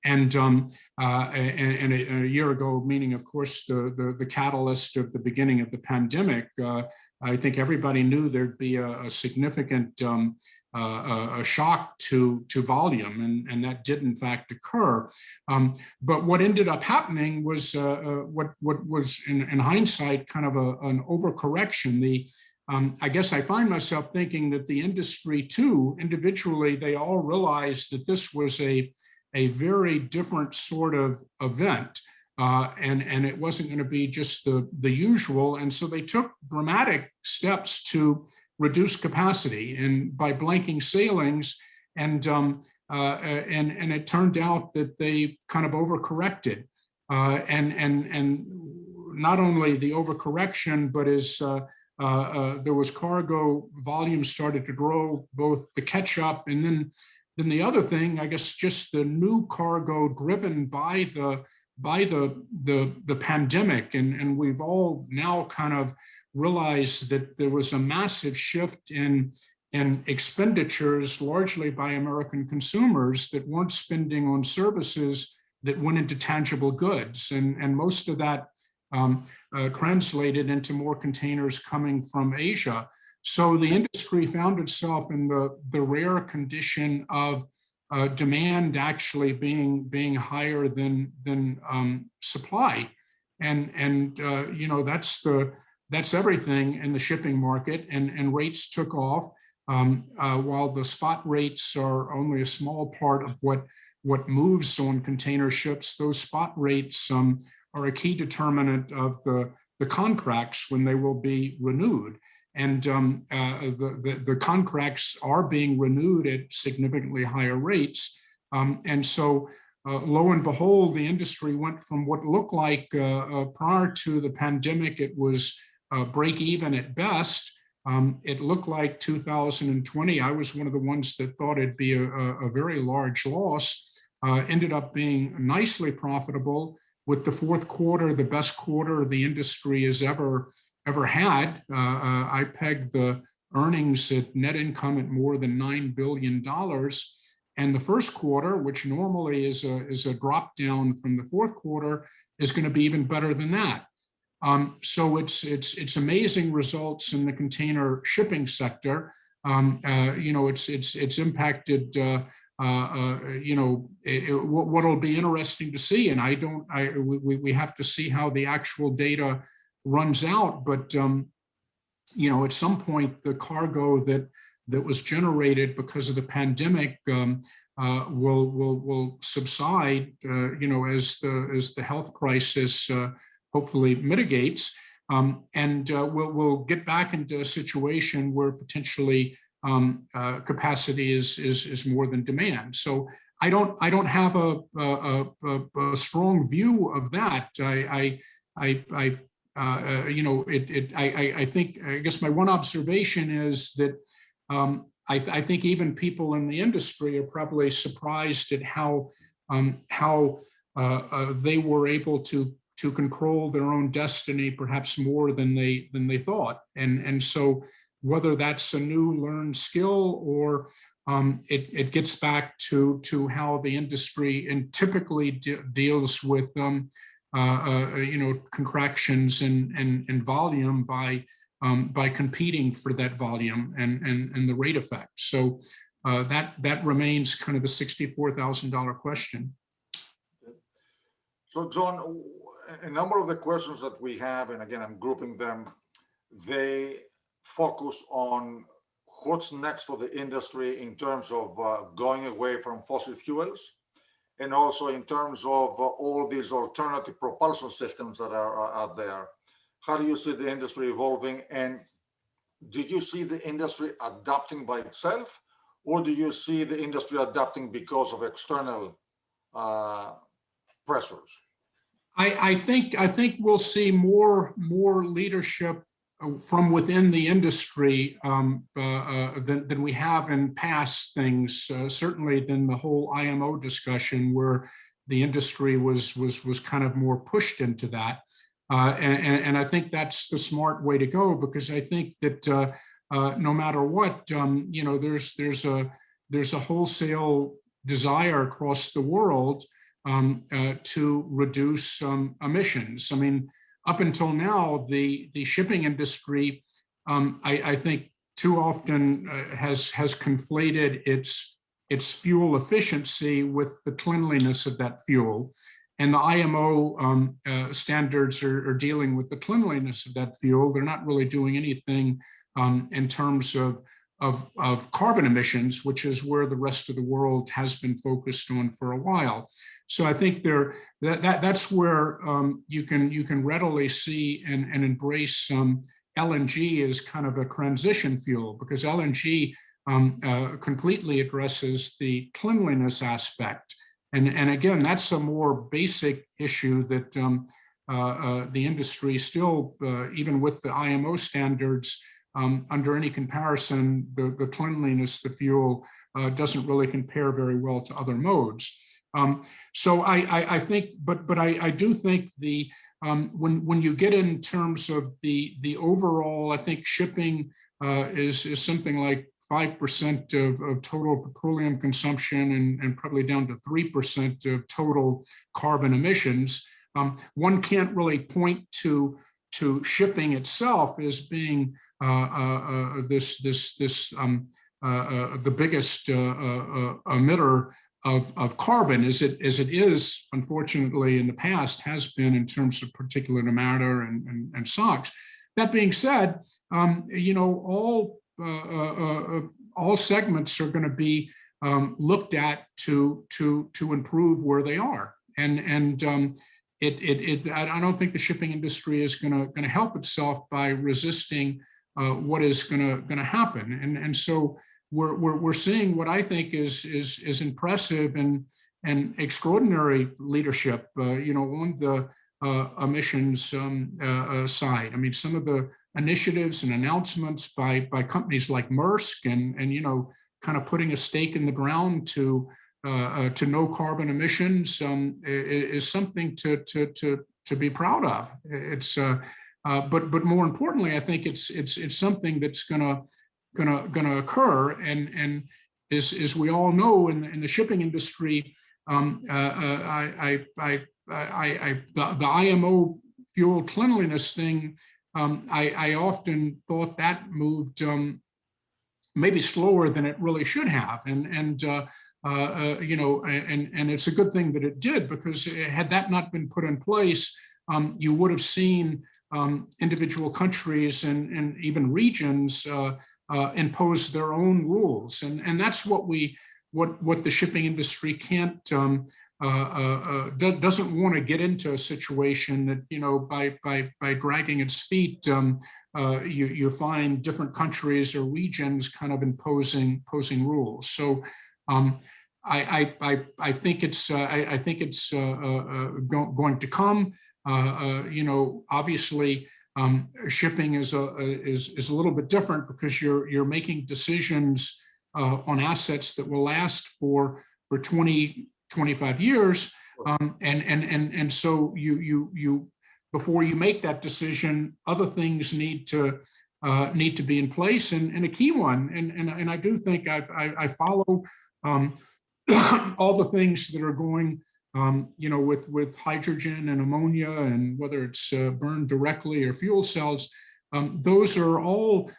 And a year ago, meaning, of course, the catalyst of the beginning of the pandemic, I think everybody knew there'd be a significant a shock to volume, and that did in fact occur. But what ended up happening was what was in hindsight kind of an overcorrection. I guess I find myself thinking that the industry too, individually, they all realized that this was a very different sort of event, and it wasn't going to be just the usual. And so they took dramatic steps to reduce capacity, and by blanking sailings, and it turned out that they kind of overcorrected, and not only the overcorrection, but as there was cargo volume started to grow, both the catch up and then the other thing, I guess, just the new cargo driven by the pandemic, and we've all now kind of realized that there was a massive shift in expenditures, largely by American consumers, that weren't spending on services that went into tangible goods, and most of that translated into more containers coming from Asia. So the industry found itself in the rare condition of demand actually being higher than supply, and that's everything in the shipping market, and rates took off. While the spot rates are only a small part of what moves on container ships, those spot rates are a key determinant of the contracts when they will be renewed. And the contracts are being renewed at significantly higher rates. And so lo and behold, the industry went from what looked like prior to the pandemic, it was break even at best. It looked like 2020, I was one of the ones that thought it'd be a very large loss, ended up being nicely profitable, with the fourth quarter the best quarter the industry has ever had. I pegged the earnings at net income at more than $9 billion. And the first quarter, which normally is a drop down from the fourth quarter, is going to be even better than that. So it's amazing results in the container shipping sector. It's impacted. What'll be interesting to see, and we have to see how the actual data runs out, but at some point the cargo that was generated because of the pandemic will subside, as the health crisis hopefully mitigates, and we'll get back into a situation where potentially capacity is more than demand. So I don't have a strong view of that. I guess my one observation is that I think even people in the industry are probably surprised at how they were able to control their own destiny, perhaps more than they thought. And so whether that's a new learned skill or it gets back to how the industry and typically deals with contractions in volume by competing for that volume and the rate effect. So that remains kind of the $64,000 question. So John, a number of the questions that we have, and again, I'm grouping them, they focus on what's next for the industry in terms of going away from fossil fuels, and also in terms of all these alternative propulsion systems that are out there. How do you see the industry evolving? And do you see the industry adapting by itself, or do you see the industry adapting because of external pressures? I think we'll see more leadership from within the industry than we have in past things. Certainly than the whole IMO discussion, where the industry was kind of more pushed into that. And I think that's the smart way to go, because I think that no matter what, there's a wholesale desire across the world to reduce emissions. I mean, up until now, the shipping industry, I think, too often has conflated its fuel efficiency with the cleanliness of that fuel. And the IMO standards are dealing with the cleanliness of that fuel. They're not really doing anything in terms of carbon emissions, which is where the rest of the world has been focused on for a while. So I think that's where you can readily see and embrace LNG as kind of a transition fuel, because LNG completely addresses the cleanliness aspect. And again, that's a more basic issue that the industry still, even with the IMO standards, under any comparison, the cleanliness of the fuel doesn't really compare very well to other modes. So I think, but I do think when you get in terms of the overall, I think shipping is something like 5% of total petroleum consumption and probably down to 3% of total carbon emissions. One can't really point to shipping itself as being the biggest emitter of carbon, as it is, unfortunately, in the past has been in terms of particulate matter and SOx. That being said, all segments are going to be looked at to improve where they are, and I don't think the shipping industry is going to help itself by resisting what is going to happen, and so we're seeing what I think is impressive and extraordinary leadership, on the emissions side. I mean, some of the initiatives and announcements by companies like Maersk and kind of putting a stake in the ground to no carbon emissions is something to be proud of. It's but more importantly, I think it's something that's gonna occur, and as we all know in the shipping industry, the IMO fuel cleanliness thing, I often thought that moved maybe slower than it really should have, and it's a good thing that it did, because had that not been put in place, you would have seen individual countries and even regions impose their own rules, and that's what the shipping industry can't doesn't want to get into a situation that, you know, by dragging its feet, you find different countries or regions kind of imposing rules. So I think it's going to come. You know, obviously, shipping is a little bit different because you're making decisions on assets that will last for 20, 25 years, and so you before you make that decision, other things need to be in place, and a key one, and I do think I follow all the things that are going, you know, with hydrogen and ammonia, and whether it's burned directly or fuel cells. Those are all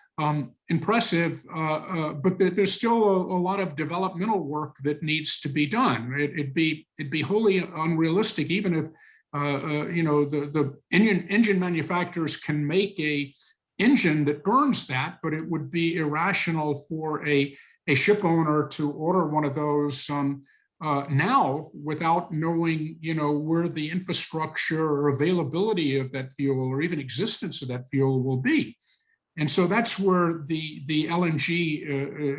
impressive, but there's still a lot of developmental work that needs to be done. It'd be wholly unrealistic, even if you know, the engine manufacturers can make a engine that burns that, but it would be irrational for a ship owner to order one of those now without knowing, you know, where the infrastructure or availability of that fuel or even existence of that fuel will be. And so that's where the LNG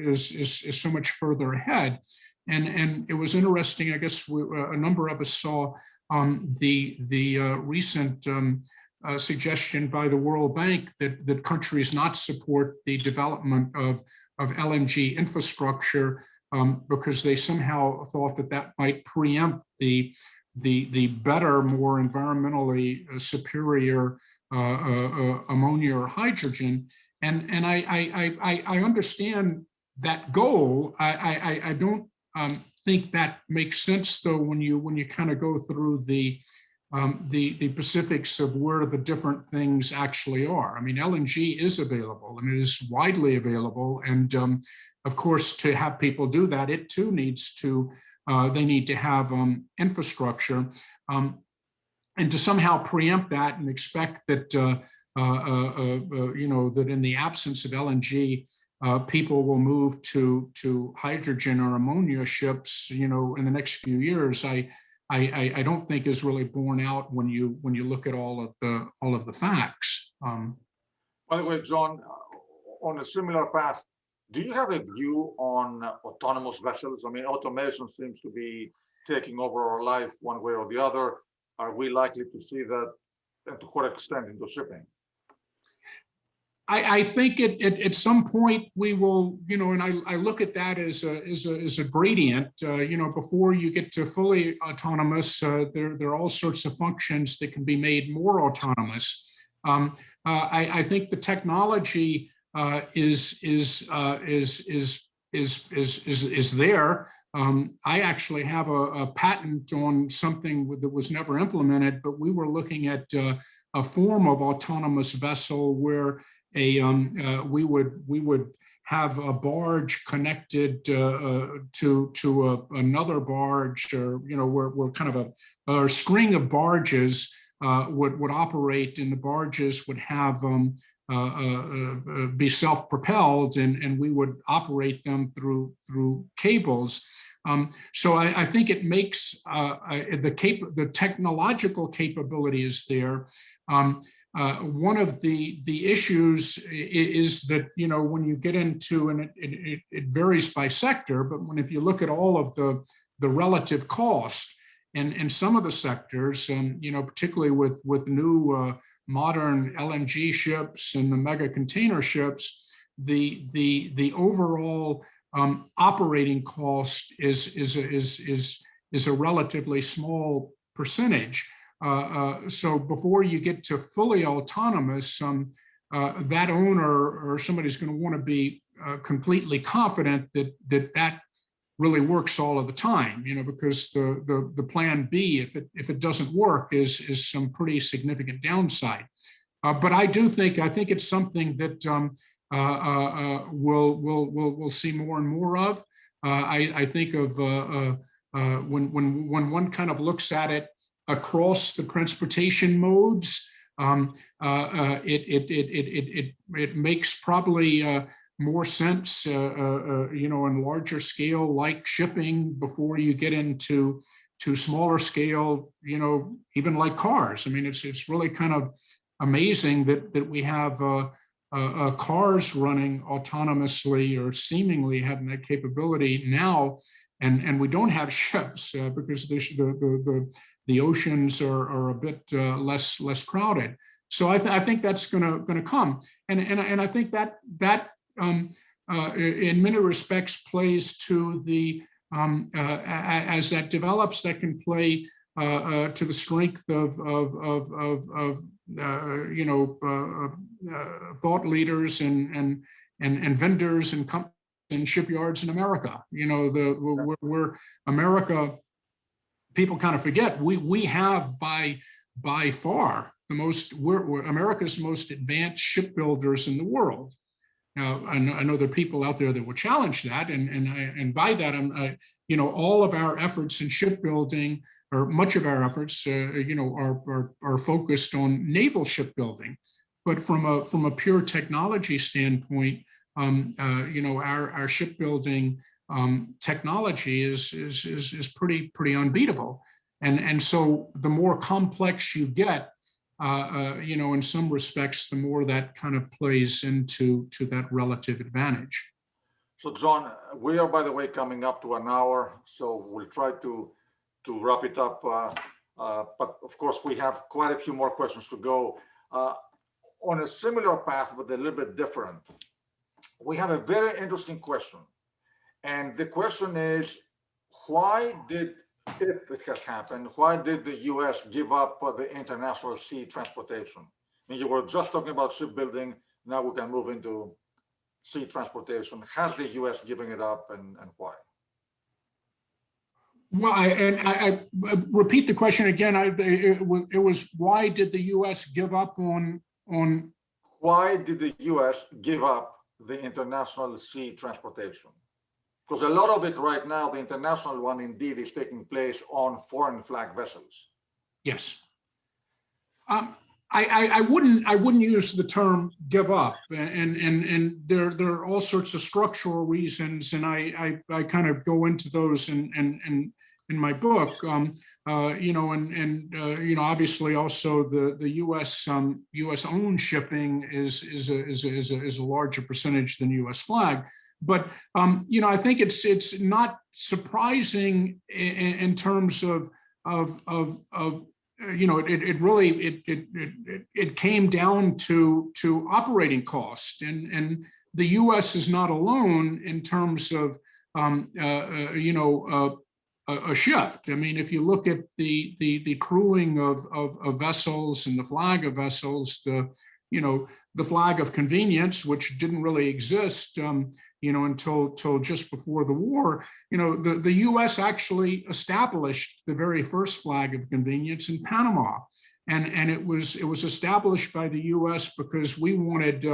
is so much further ahead. And it was interesting, I guess a number of us saw the recent suggestion by the World Bank that countries not support the development of LNG infrastructure because they somehow thought that might preempt the better, more environmentally superior ammonia or hydrogen. And I understand that goal. I don't think that makes sense, though, when you kind of go through the specifics of where the different things actually are. I mean, LNG is available and it is widely available, and of course, to have people do that, it too needs to. They need to have infrastructure, and to somehow preempt that and expect that you know, that in the absence of LNG, people will move to hydrogen or ammonia ships, you know, in the next few years. I don't think is really borne out when you look at all of the facts. By the way, John, on a similar path, do you have a view on autonomous vessels? I mean, automation seems to be taking over our life one way or the other. Are we likely to see that, and to what extent, into shipping? I think at some point we will, you know, and I look at that as a gradient. You know, before you get to fully autonomous, there are all sorts of functions that can be made more autonomous. I think the technology is there. I actually have a patent on something that was never implemented, but we were looking at a form of autonomous vessel where we would have a barge connected to another barge, or, you know, where kind of a string of barges would operate, and the barges would have be self-propelled, and we would operate them through cables. So I think it makes the technological capability is there. One of the issues is that, you know, when you get into, and it varies by sector, but if you look at all of the relative cost, and some of the sectors, you know, particularly with new modern LNG ships and the mega container ships, the overall operating cost is a relatively small percentage. So before you get to fully autonomous, that owner or somebody's going to want to be completely confident that really works all of the time, you know, because the plan B, if it doesn't work, is some pretty significant downside. But I think it's something that we'll see more and more of. I think of when one kind of looks at it across the transportation modes, it makes probably more sense, in larger scale, like shipping, before you get into smaller scale, even like cars. I mean, it's really kind of amazing that we have cars running autonomously or seemingly having that capability now, and we don't have ships because the oceans are a bit less crowded. So I think that's going to come, and I think that in many respects plays to the as that develops, that can play to the strength of thought leaders and vendors and companies and shipyards in America. We're America. People kind of forget we have by far the most. We're America's most advanced shipbuilders in the world. Now, I know there are people out there that will challenge that, and by that, all of our efforts in shipbuilding, or much of our efforts, are focused on naval shipbuilding. But from a pure technology standpoint, our shipbuilding technology is pretty unbeatable, and so the more complex you get, in some respects, the more that kind of plays into that relative advantage. So, John, we are, by the way, coming up to an hour, so we'll try to wrap it up. But of course, we have quite a few more questions to go. On a similar path, but a little bit different, we have a very interesting question. And the question is, if it has happened, why did the US give up the international sea transportation? I mean, you were just talking about shipbuilding. Now we can move into sea transportation. Has the US given it up, and why? Well, I repeat the question again. It was, why did the US give up on? Why did the US give up the international sea transportation? Because a lot of it right now, the international one indeed, is taking place on foreign flag vessels. Yes. I wouldn't use the term give up, and there are all sorts of structural reasons, and I kind of go into those in my book. Obviously also the U.S. U.S. owned shipping is a larger percentage than U.S. flag. But I think it's not surprising in terms of it came down to operating cost, and the U.S. is not alone in terms of a shift. I mean, if you look at the crewing of vessels and the flag of vessels, the flag of convenience, which didn't really exist until just before the war, the U.S. actually established the very first flag of convenience in Panama, and it was established by the U.S. because we wanted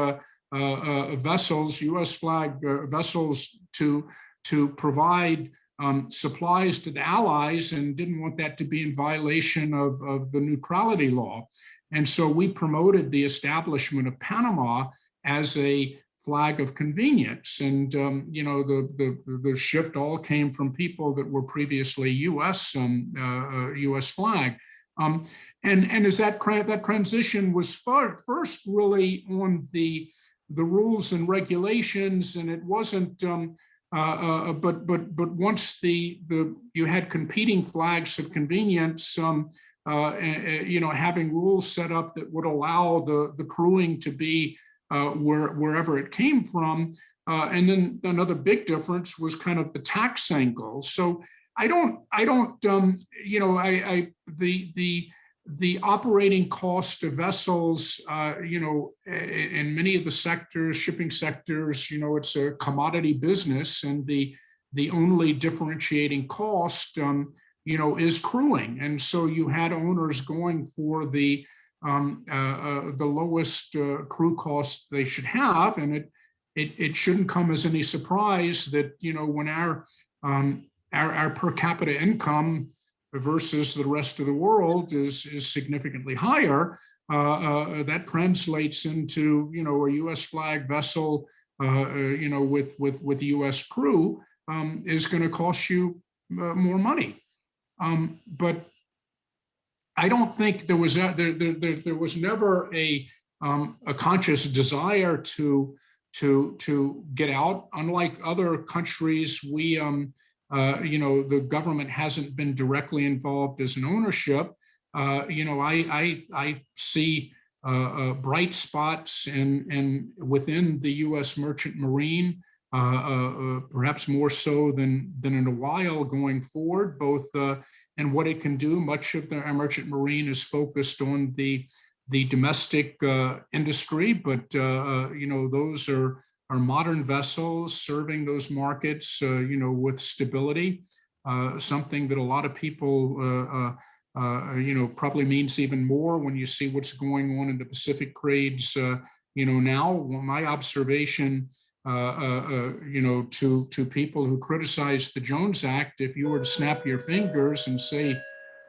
vessels, U.S. flag vessels, to provide supplies to the Allies, and didn't want that to be in violation of the neutrality law, and so we promoted the establishment of Panama as a flag of convenience, and the shift all came from people that were previously U.S. U.S. flag, and as that transition was first really on the rules and regulations, and it wasn't. But once you had competing flags of convenience, having rules set up that would allow the crewing to be wherever it came from, and then another big difference was kind of the tax angle. So the operating cost of vessels, in many of the sectors, shipping sectors, it's a commodity business, and the only differentiating cost, is crewing. And so you had owners going for the lowest crew cost they should have, and it shouldn't come as any surprise that when our per capita income versus the rest of the world is significantly higher, that translates into a U.S. flag vessel with the U.S. crew is going to cost you more money. But I don't think there was never a conscious desire to get out. Unlike other countries, we the government hasn't been directly involved as an ownership. I see bright spots within the U.S. merchant marine, perhaps more so than in a while going forward, both and what it can do. Much of the merchant marine is focused on the domestic industry, but those are modern vessels serving those markets, with stability. Something that a lot of people probably means even more when you see what's going on in the Pacific trades. Now, my observation, to people who criticize the Jones Act, if you were to snap your fingers and say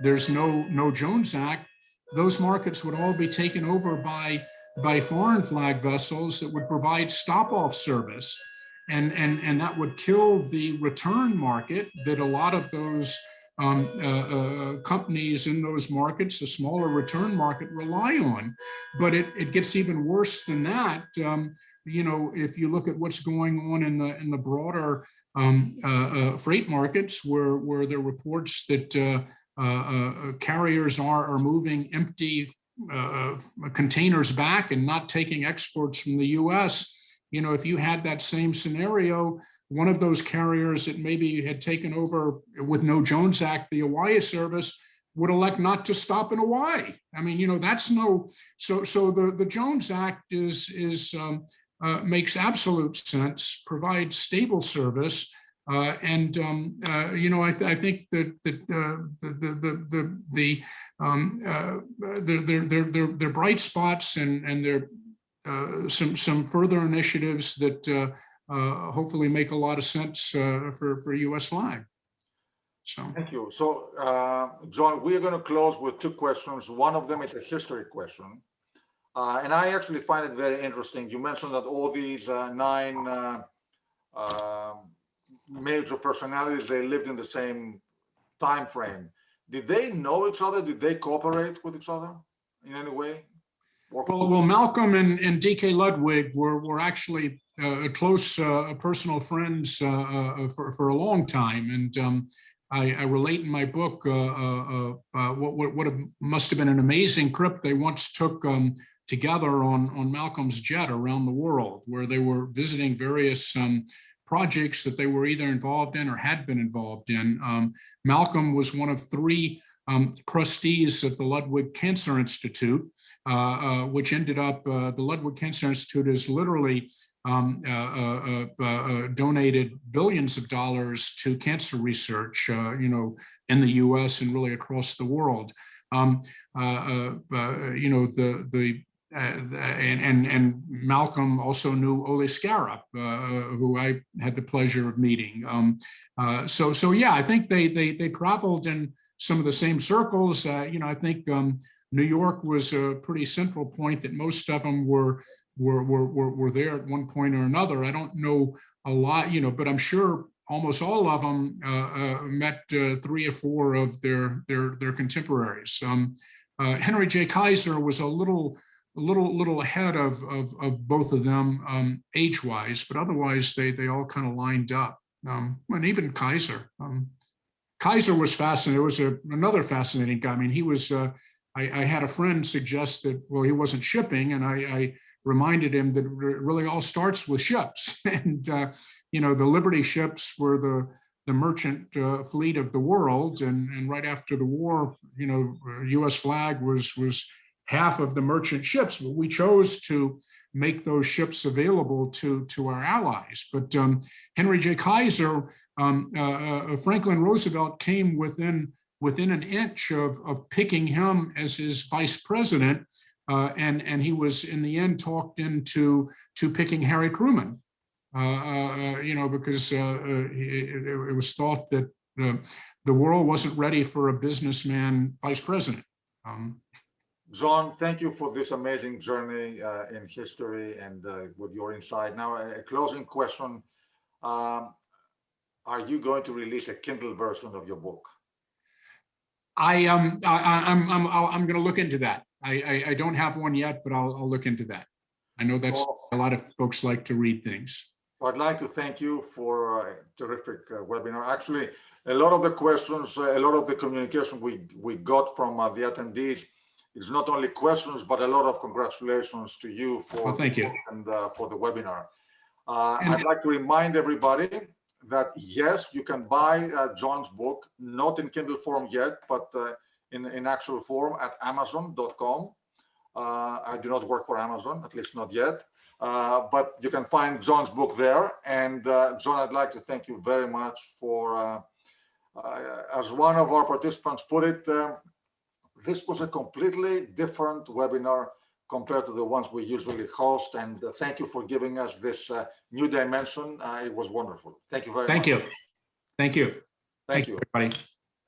there's no Jones Act, those markets would all be taken over by foreign flag vessels that would provide stop-off service, and that would kill the return market that a lot of those companies in those markets, the smaller return market, rely on. But it gets even worse than that. If you look at what's going on in the broader freight markets, where there are reports that carriers are moving empty containers back and not taking exports from the U.S. If you had that same scenario, one of those carriers that maybe had taken over with no Jones Act, the Hawaii service, would elect not to stop in Hawaii. I mean, that's no. So the Jones Act makes absolute sense, provides stable service, and I think that they're bright spots, and there some further initiatives that hopefully make a lot of sense for U.S. flag. So thank you. So John, we are going to close with two questions. One of them is a history question. And I actually find it very interesting. You mentioned that all these 9 major personalities, they lived in the same time frame. Did they know each other? Did they cooperate with each other in any way? Well, Malcolm and D.K. Ludwig were actually close personal friends for a long time, and I relate in my book what must have been an amazing trip they once took together on Malcolm's jet around the world, where they were visiting various projects that they were either involved in or had been involved in. Malcolm was one of 3 trustees of the Ludwig Cancer Institute, which ended up, the Ludwig Cancer Institute is literally donated billions of dollars to cancer research, in the U.S. and really across the world. And Malcolm also knew Ole Scarab, who I had the pleasure of meeting. So yeah, I think they traveled in some of the same circles. I think New York was a pretty central point that most of them were there at one point or another. I don't know a lot, but I'm sure almost all of them met 3 or 4 of their contemporaries. Henry J. Kaiser was a little ahead of both of them age-wise, but otherwise they all kind of lined up. And even Kaiser. Kaiser was fascinating. It was another fascinating guy. I mean, he was. I had a friend suggest that, well, he wasn't shipping, and I reminded him that it really all starts with ships. And the Liberty ships were the merchant fleet of the world, and right after the war, U.S. flag was half of the merchant ships. But we chose to make those ships available to our allies. But Henry J. Kaiser, Franklin Roosevelt came within an inch of picking him as his vice president, and he was in the end talked into picking Harry Truman, because it was thought that the world wasn't ready for a businessman vice president. John, thank you for this amazing journey in history and with your insight. Now, a closing question. Are you going to release a Kindle version of your book? I'm going to look into that. I don't have one yet, but I'll look into that. I know that's a lot of folks like to read things. So I'd like to thank you for a terrific webinar. Actually, a lot of the questions, a lot of the communication we got from the attendees is not only questions, but a lot of congratulations to you for thank you and for the webinar. I'd like to remind everybody that yes, you can buy John's book, not in Kindle form yet, but in actual form at Amazon.com. I do not work for Amazon, at least not yet, but you can find John's book there. And John, I'd like to thank you very much for, as one of our participants put it, this was a completely different webinar compared to the ones we usually host. And thank you for giving us this new dimension. It was wonderful. Thank you very much. Thank you. Thank you. Thank you, everybody.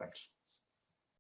Thanks.